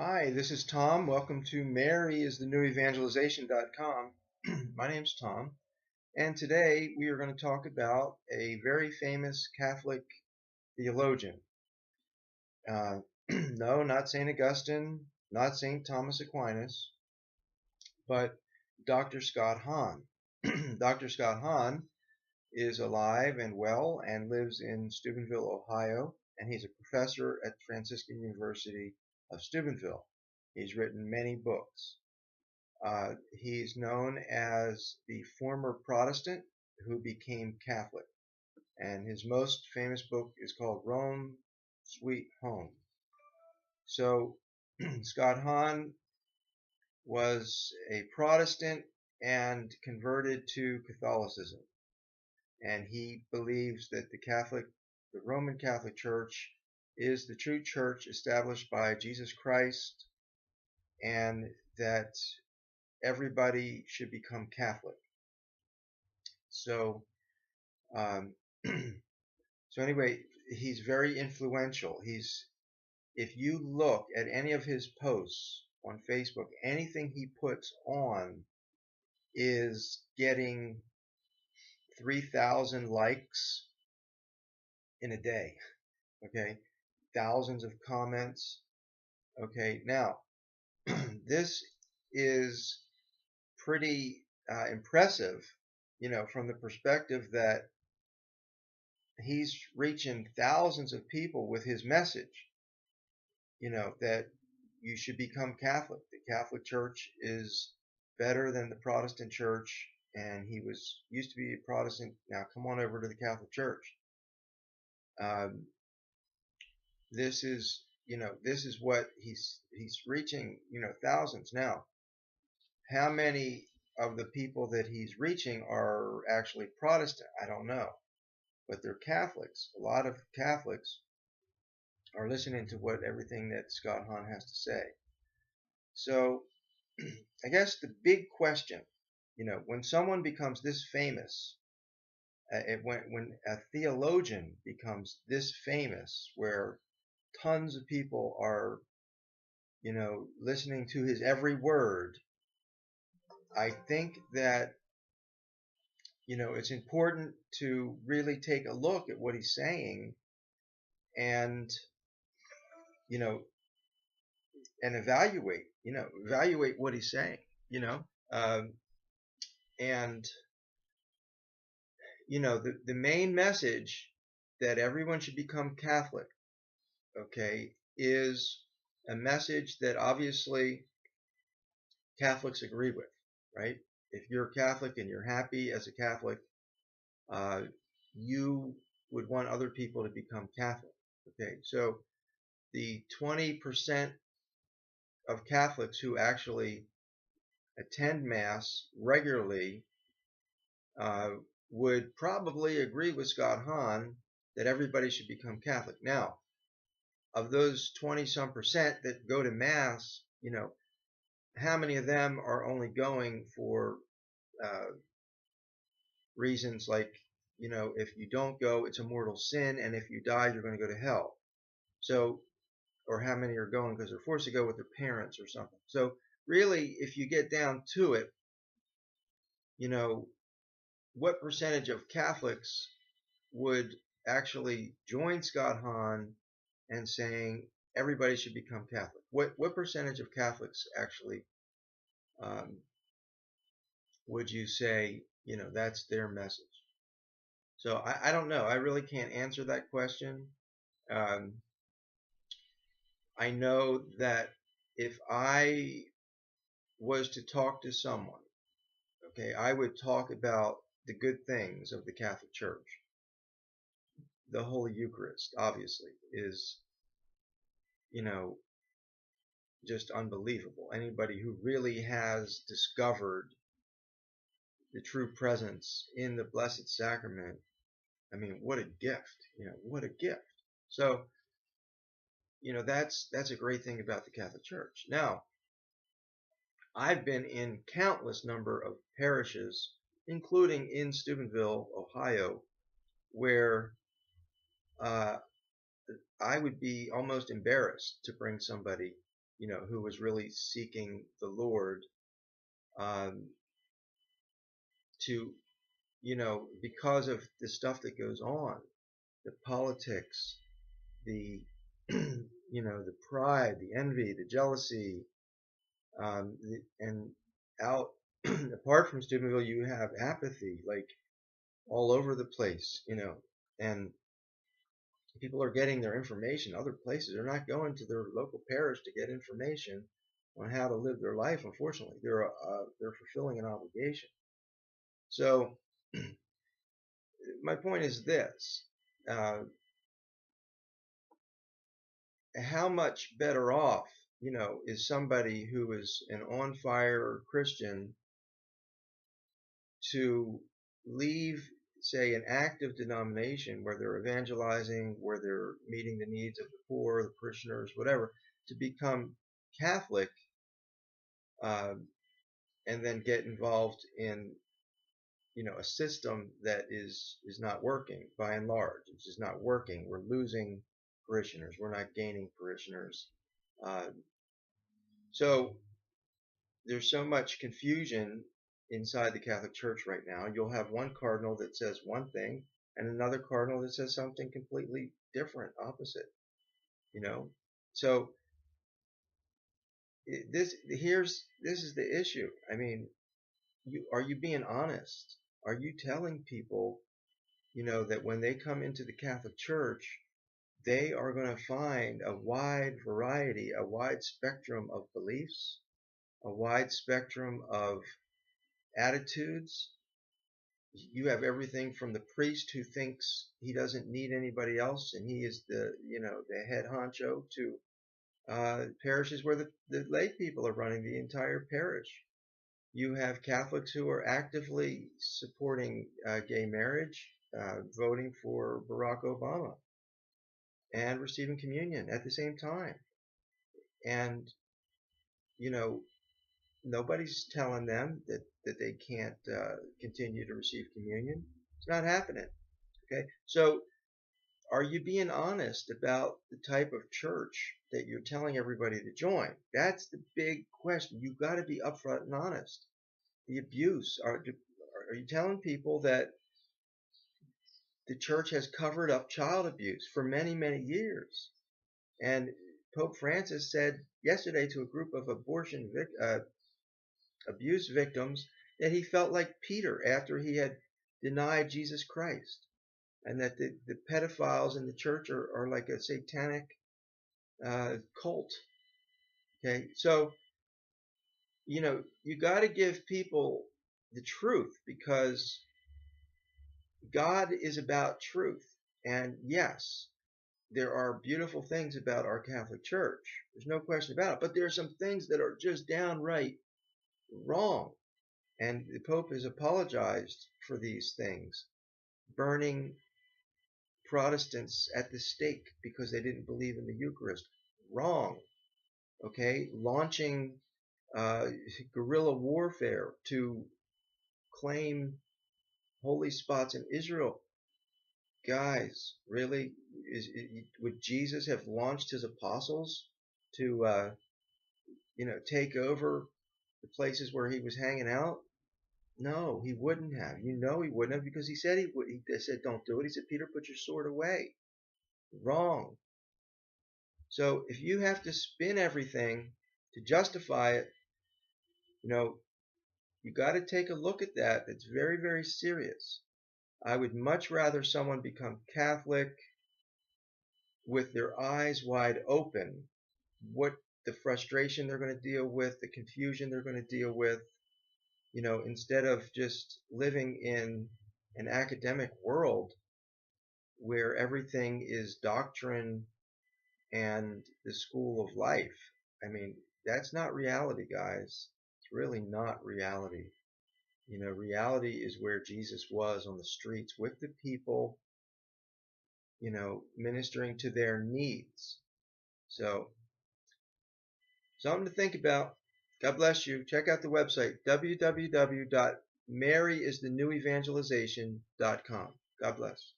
Hi, this is Tom. Welcome to MaryIsTheNewEvangelization.com. My name's Tom, and today we are going to talk about a very famous Catholic theologian. No, not St. Augustine, not St. Thomas Aquinas, but Dr. Scott Hahn. Dr. Scott Hahn is alive and well and lives in Steubenville, Ohio, and he's a professor at Franciscan University of Steubenville. He's written many books. He's known as the former Protestant who became Catholic, and his most famous book is called Rome, Sweet Home. So Scott Hahn was a Protestant and converted to Catholicism, and he believes that the Roman Catholic Church is the true church established by Jesus Christ, and that everybody should become Catholic. So, um, so anyway, he's very influential. If you look at any of his posts on Facebook, anything he puts on is getting 3,000 likes in a day. Okay, thousands of comments. Okay, now this is pretty impressive, from the perspective that he's reaching thousands of people with his message, that you should become Catholic. The Catholic Church is better than the Protestant Church, and he used to be a Protestant. Now come on over to the Catholic Church. Um, this is what he's reaching, thousands. Now, how many of the people that he's reaching are actually Protestant? I don't know, but they're Catholics. A lot of Catholics are listening to everything that Scott Hahn has to say. So I guess the big question, when someone becomes this famous, when a theologian becomes this famous, where tons of people are, listening to his every word, I think that, it's important to really take a look at what he's saying and, you know, and evaluate what he's saying, um, and the main message that everyone should become Catholic, okay, is a message that obviously Catholics agree with, right? If you're Catholic and you're happy as a Catholic, uh, you would want other people to become Catholic, okay? So the 20% of Catholics who actually attend Mass regularly uh, would probably agree with Scott Hahn that everybody should become Catholic. Now, of those 20-some% that go to Mass, how many of them are only going for uh, reasons like, if you don't go, it's a mortal sin, and if you die, you're going to go to hell. So, or how many are going because they're forced to go with their parents or something. So really, if you get down to it, what percentage of Catholics would actually join Scott Hahn and saying everybody should become Catholic? What percentage of Catholics actually um, would you say that's their message? So I don't know. I really can't answer that question. Um, I know that if I was to talk to someone, okay, I would talk about the good things of the Catholic Church. The Holy Eucharist, obviously, is, just unbelievable. Anybody who really has discovered the true presence in the Blessed Sacrament, I mean, what a gift, what a gift. So, that's a great thing about the Catholic Church. Now, I've been in countless number of parishes, including in Steubenville, Ohio, where uh, I would be almost embarrassed to bring somebody who was really seeking the Lord, um, to, because of the stuff that goes on, the politics, the, the pride, the envy, the jealousy, and out, apart from Steubenville, you have apathy, like all over the place, and people are getting their information other places. They're not going to their local parish to get information on how to live their life. Unfortunately, they're fulfilling an obligation. So my point is this: uh, how much better off, is somebody who is an on fire Christian to leave, say, an active denomination where they're evangelizing, where they're meeting the needs of the poor, the parishioners, whatever, to become Catholic, uh, and then get involved in, a system that is not working by and large. It's just not working. We're losing parishioners. We're not gaining parishioners. Uh, so there's so much confusion inside the Catholic Church right now. You'll have one cardinal that says one thing and another cardinal that says something completely different, opposite, So this is the issue. I mean, are you being honest? Are you telling people, that when they come into the Catholic Church, they are going to find a wide variety, a wide spectrum of beliefs, a wide spectrum of attitudes? You have everything from the priest who thinks he doesn't need anybody else and he is the head honcho, to parishes where the lay people are running the entire parish. You have Catholics who are actively supporting gay marriage, voting for Barack Obama, and receiving communion at the same time. And, nobody's telling them that they can't continue to receive communion. It's not happening. Okay, so are you being honest about the type of church that you're telling everybody to join? That's the big question. You've got to be upfront and honest. The abuse. Are you telling people that the church has covered up child abuse for many, many years? And Pope Francis said yesterday to a group of abuse victims that he felt like Peter after he had denied Jesus Christ, and that the pedophiles in the church are like a satanic cult. Okay, so you got to give people the truth, because God is about truth. And yes, there are beautiful things about our Catholic Church. There's no question about it. But there are some things that are just downright wrong. And the Pope has apologized for these things. Burning Protestants at the stake because they didn't believe in the Eucharist. Wrong. Okay? Launching guerrilla warfare to claim holy spots in Israel. Guys, really? Would Jesus have launched his apostles to, take over the places where he was hanging out? No, he wouldn't have. He wouldn't have, because he said he would. He said, "Don't do it." He said, "Peter, put your sword away." Wrong. So if you have to spin everything to justify it, you got to take a look at that. It's very, very serious. I would much rather someone become Catholic with their eyes wide open, what the frustration they're going to deal with, the confusion they're going to deal with, instead of just living in an academic world where everything is doctrine and the school of life. I mean, that's not reality, guys. It's really not reality. Reality is where Jesus was on the streets with the people, ministering to their needs. So, something to think about. God bless you. Check out the website, www.maryisthenewEvangelization.com. God bless.